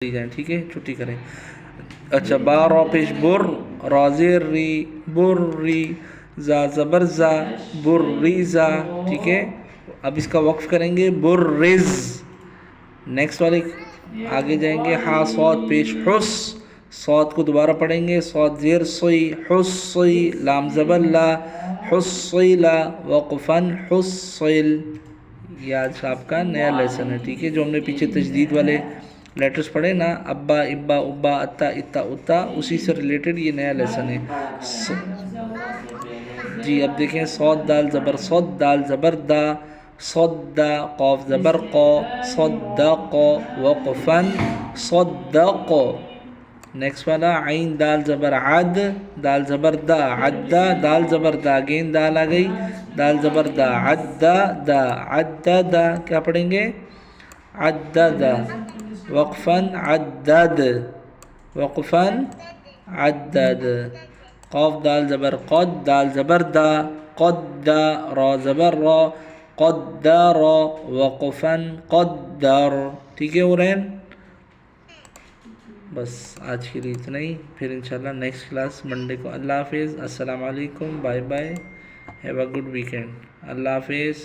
جائیں، ٹھیک ہے، چھٹی کریں. اچھا، با را پیش بر، را زیر ری، بر ری، زا زبر زا، بر ریزا. ٹھیک ہے، اب اس کا وقف کریں گے بر رز. نیکسٹ والے آگے جائیں گے، ہا صاد پیش حس، صاد کو دوبارہ پڑھیں گے، صاد زیر سوئی، حس سوئی، لام زبر لا، حسیلا، وقفن حسیل. یہ آج آپ کا نیا لیسن ہے، ٹھیک ہے، جو ہم نے پیچھے تجدید والے لیٹرز پڑھے نا، ابا ابا ابا اتا اتا اتا، اسی سے ریلیٹڈ یہ نیا لیسن ہے. جی اب دیکھیں، صاد دال زبر صد، دال زبر دا، صد، قاف زبر قو، صدق، وقفن صدق. نیکسٹ والا عین دال زبر عد، دال زبر دا، عدہ، دال زبر دا، اگین دال آ گئی، دال زبر دا، عدہ دا، عدہ دا. کیا پڑھیں گے؟ عدد، وقفاً عدد، وقفاً عدد. قاف دال زبر قد، دال زبر دا، قد، را زبر را، قدر، وقفاً قدر. ٹھیک ہے ورین؟ بس آج کے لیے اتنا ہی، پھر انشاءاللہ نیکسٹ کلاس منڈے کو. اللہ حافظ، السلام علیکم، bye bye, have a good weekend. اللہ حافظ.